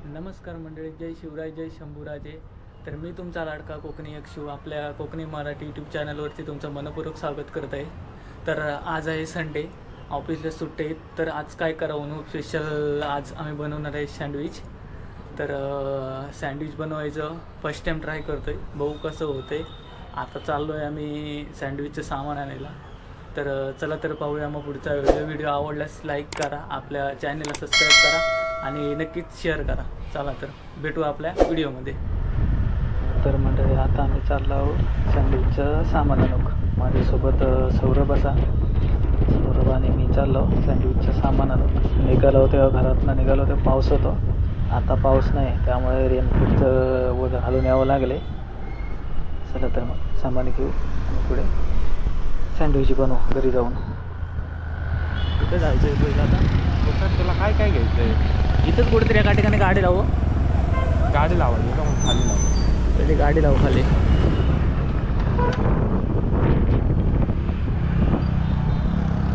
नमस्कार मंडळी, जय शिवराय, जय शंभूराजे. तर मी तुमचा लाडका कोकणी यक्षू आपल्या कोकणी मराठी यूट्यूब चॅनलवरती तुमचं मनपूर्वक स्वागत करत आहे. तर आज आहे संडे, ऑफिसला सुट्टी आहे. तर आज काय करावं म्हणून स्पेशल आज आम्ही बनवणार आहे सँडविच. तर सँडविच बनवायचं फर्स्ट टाईम ट्राय करतो आहे, बघू कसं होतं आहे. आता चाललो आहे आम्ही सँडविचचं सामान आणायला. तर चला तर पाहूया मग पुढचा व्हिडिओ आवडल्यास लाईक करा, आपल्या चॅनलला सबस्क्राईब करा आणि नक्कीच शेअर करा. चला तर भेटू आपल्या व्हिडिओमध्ये. तर मंडळी आता आम्ही चाललो आहोत सँडविचचं सामान आणूक. माझ्यासोबत सौरभ आणि मी चाललो सँडविचचं सामान आणूक. निघालो होतो घरातनं, निघालो होतो, पाऊस होतो. आता पाऊस नाही, त्यामुळे रेनकोटचं वगैरे घालून यावं लागले. चला तर मग सामान घेऊ आणि पुढे सँडविच बनवू घरी जाऊन. कुठे जायचं आहे तुला आता? तुला काय काय घ्यायचं आहे? इथंच कुठेतरी एका ठिकाणी गाडी लावू. गाडी लावायची का मग खाली लावू? पहिले गाडी लावू खाली.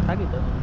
टाक इथं.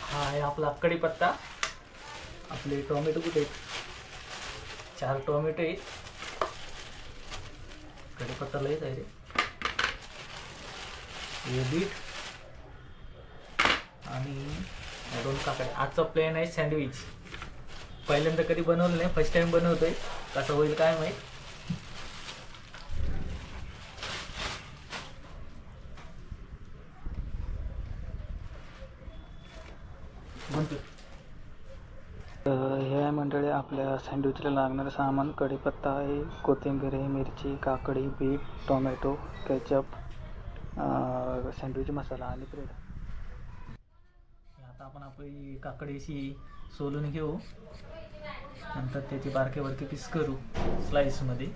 हा आहे आपला कढीपत्ता. आपले टोमॅटो कुठे आहेत? 4 टोमॅटो आहेत. कढीपत्ता लयच आहे रे. हे बीट आणि 2 काकडे. आजचा प्लॅन आहे सँडविच. पहिल्यांदा कधी बनवलं नाही, फर्स्ट टाइम बनवतोय. कसं होईल काय माहीत. हे आहे मंडळी आपल्या सँडविचला लागणारं सामान. कढीपत्ता आहे, कोथिंबीर आहे, मिरची, काकडी, बीट, टोमॅटो, केचप, सँडविच मसाला आणि ब्रेड. आता आपण आपली काकडीशी सोलून घेऊ, नंतर त्याची बारकेवरती पीस करू स्लाइसमध्ये.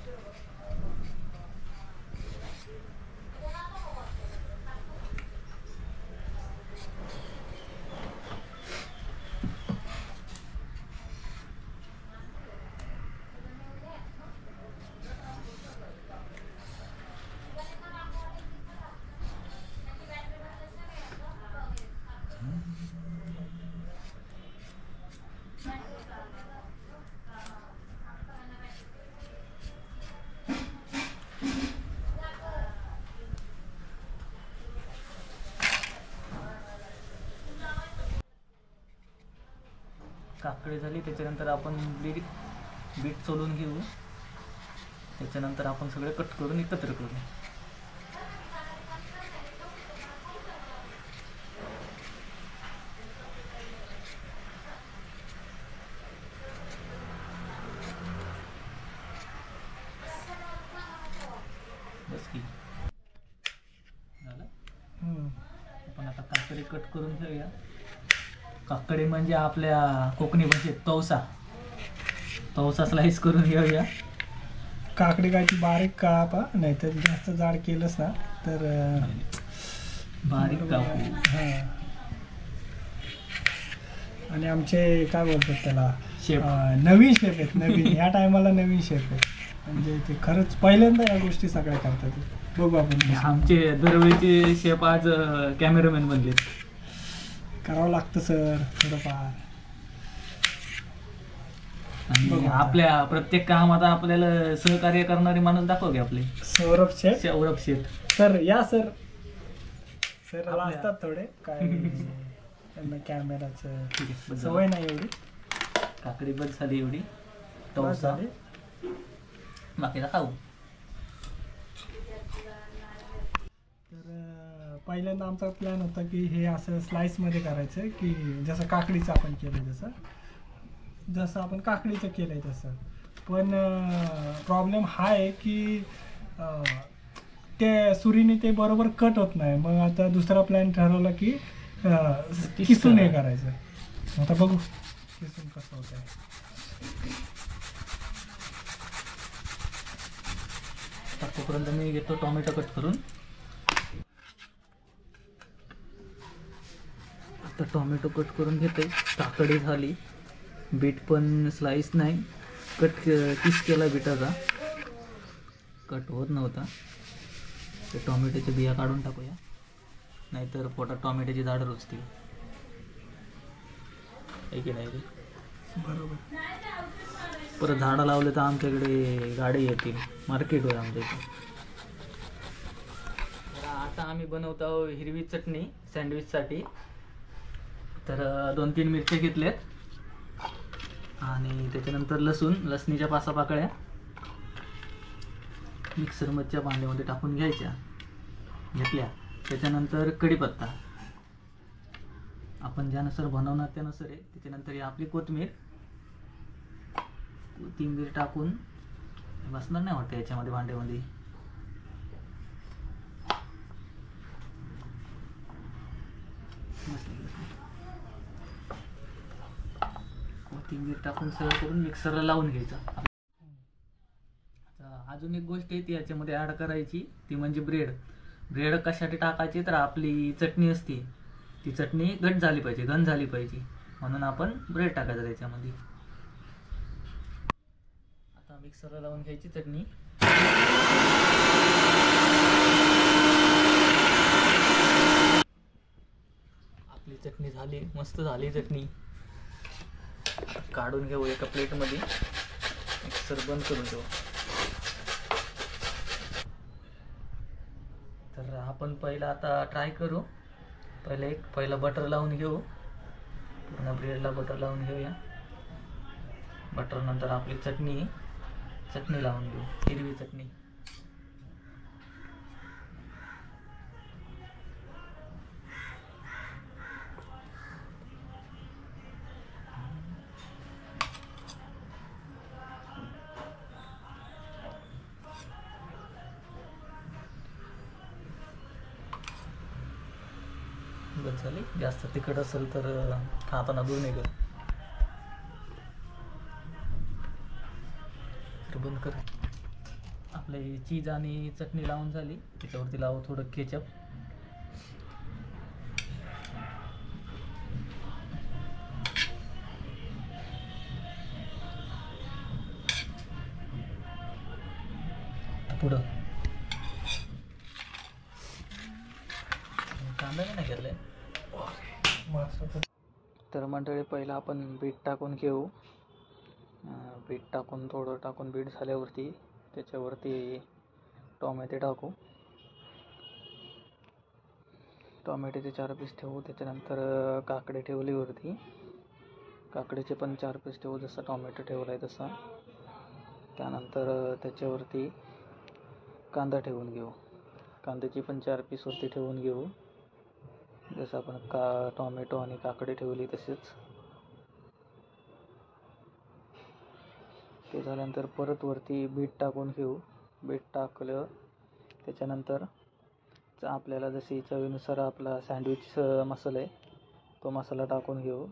काकडी झाली, त्याच्यानंतर आपण बीट सोलून घेऊ. त्याच्यानंतर आपण सगळे कट करून एकत्र करू. बस की झालं. आपण आता काकडी कट करून घेऊया. काकडी म्हणजे आपल्या कोकणी भाषेत तवसा स्लाइस करून घेऊया. काकडी कायची बारीक कापा, नाहीतर जास्त जाड केलंस ना तर बारीक बरोबर आहे. कापू. हां. आणि आमचे काय बोलतात त्याला शेप. नवीन शेफ आहेत, नवीन या टायमाला नवीन शेफ आहेत. म्हणजे ते खरंच पहिल्यांदा या गोष्टी सगळ्या करतात ते. बघू आपण कसं. आमचे दरवेळचे शेफ आज कॅमेरामॅन बनले. करावं लागतं सर थोडंफार. आणि बघू आता. आपल्या प्रत्येक कामात आपल्याला सहकार्य करणारे माणूस दाखव की आपले सौरभ शेफ सौरभ शेठ. सर या सर. सर आपल्या- असतात थोडे काय त्यांना कॅमेराचं ठीक आहे, बस सवय नाही एवढी. काकडी बस झाली एवढी. बस टवसा झाली. बाकीचा खाऊ. तर पहिल्यांदा आमचा प्लॅन होता की हे असं स्लाइसमध्ये करायचं की जसं काकडीचं आपण केलं जसं आपण काकडीचं केलं आहे तसं. पण प्रॉब्लेम हा आहे की ते सुरीने ते बरोबर कट होत नाही. मग आता दुसरा प्लॅन ठरवला की किसून हे करायचं. आता बघू किसून कसं होत आहे. तोपर्यंत मी घेतो टोमॅटो कट करून. आता टोमॅटो कट करून घेते. काकडी झाली. बीट पण स्लाइस नाही किस केला बीटाचा. कट होत नव्हता. ते टोमॅटोच्या बिया काढून टाकूया, नाहीतर पोटात टोमॅटोची झाडं रुजतील. आहे की नाही रे? बरोबर. परत झाडं लावले तर आमच्याकडे गाडी येतील, मार्केट होईल आमच्या इथे. तर आता आम्ही बनवत आहोत हिरवी चटणी सँडविचसाठी. तर 2-3 मिरच्या घेतल्यात आणि त्याच्यानंतर लसणीच्या 5 पाकळ्या मिक्सरमधच्या भांड्यामध्ये टाकून घेतल्या. त्याच्यानंतर कढीपत्ता आपण ज्यानुसार बनवणार त्यानुसार आहे. त्याच्यानंतर ही आपली कोथिंबीर टाकून बसणार नाही वाटतं याच्यामध्ये भांड्यामध्ये. कोथिंबीर टाकून सगळं करून मिक्सरला लावून घ्यायचं. अजून एक गोष्ट आहे ती याच्यामध्ये ॲड करायची, ती म्हणजे ब्रेड कशासाठी टाकायची तर आपली चटणी असते ती चटणी घन झाली पाहिजे म्हणून आपण ब्रेड टाकायचं त्याच्यामध्ये. आता मिक्सरला लावून घ्यायची चटणी. आपली चटणी झाली, मस्त झाली चटणी. काढून घेऊ एका प्लेटमध्ये. मिक्सर बंद करून ठेवू. तर आपण पहिला आता ट्राय करू. पहिला बटर लावून घेऊ. पूर्ण ब्रेडला बटर लावून घेऊया. बटर नंतर आपली चटणी लावून घेऊ, हिरवी चटणी. बस झाली. जास्त तिखट असेल तर खाताना दूर निघेल. तर बंद कर. आपले चीज आणि चटणी लावून झाली. त्याच्यावरती लावू थोडं केचप. पुढं कांदा नाही घेतलाय. तर मंडळी पहिला आपण बीट टाकून घेऊ. बीट टाकून थोडं टाकून बीट झाल्यावरती त्याच्यावरती टोमॅटो टाकू. टोमॅटोचे 4 पीस ठेवू. त्याच्यानंतर काकडी ठेवली वरती. काकडीचे पण 4 पीस ठेवू जसा टोमॅटो ठेवला आहे तसा. त्यानंतर त्याच्यावरती कांदा ठेवून घेऊ. कांद्याची पण 4 पीस वरती ठेवून घेऊ जसं आपण टोमॅटो आणि काकडी ठेवली तसेच. ते झाल्यानंतर परत वरती बीट टाकून घेऊ. बीट टाकलं त्याच्यानंतर आपल्याला जशी चवीनुसार आपला सँडविच मसाला आहे तो मसाला टाकून घेऊ.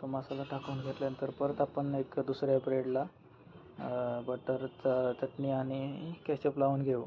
तो मसाला टाकून घेतल्यानंतर परत आपण एक दुसऱ्या ब्रेडला बटर चटणी आणि केचप लावून घेऊ.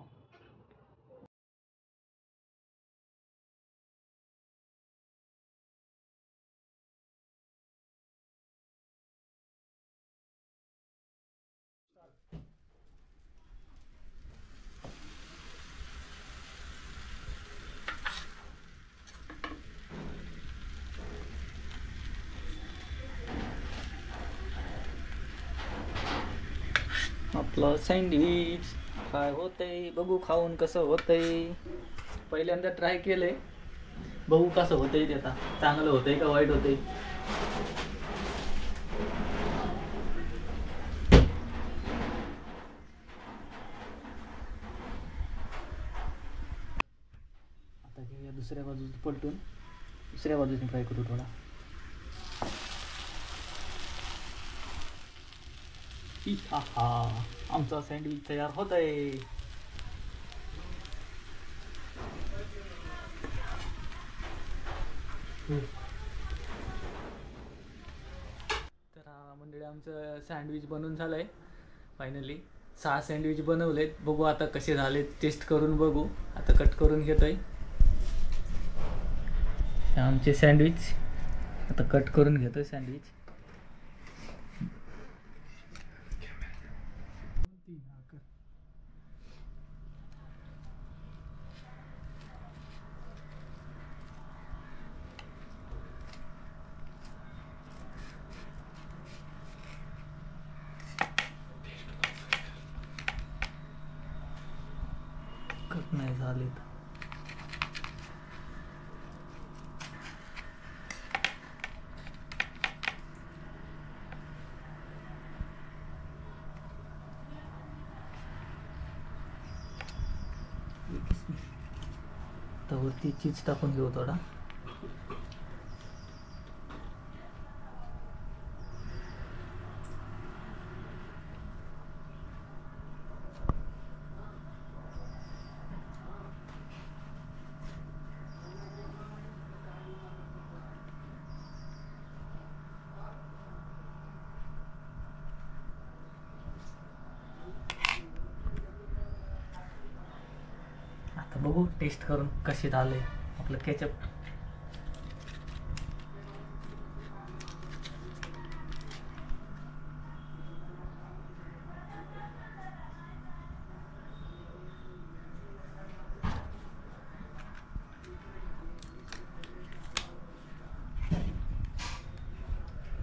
आपलं सँडविच काय होतंय बघू, खाऊन कसं होतंय. पहिल्यांदा ट्राय केलंय, बघू कसं होतंय ते. आता चांगलं होतंय का वाईट होतंय. आता घेऊया दुसऱ्या बाजूला पलटून, दुसऱ्या बाजूने फ्राय करू थोडा. हा आमचा सँडविच तयार होत आहे. तर मंडळी आमचं सँडविच बनवून झालंय फायनली. 6 सँडविच बनवलेत. बघू आता कसे झाले, टेस्ट करून बघू. आता कट करून घेतोय आमचे सँडविच. आता कट करून घेतोय सँडविच. कट नाही झालेत. तर वरती चीज टाकून घेऊ थोडा. आता बघू टेस्ट करून कसे झाले आपलं केचप.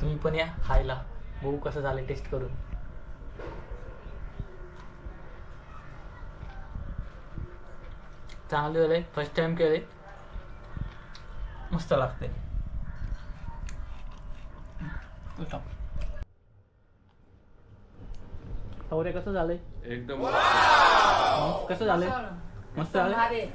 तुम्ही पण या खायला, बघू कसं झालं टेस्ट करून. चांगले झाले, फर्स्ट टाइम केले, मस्त लागते. कसं झालंय? एकदम कसं झालंय? मस्त झालंय.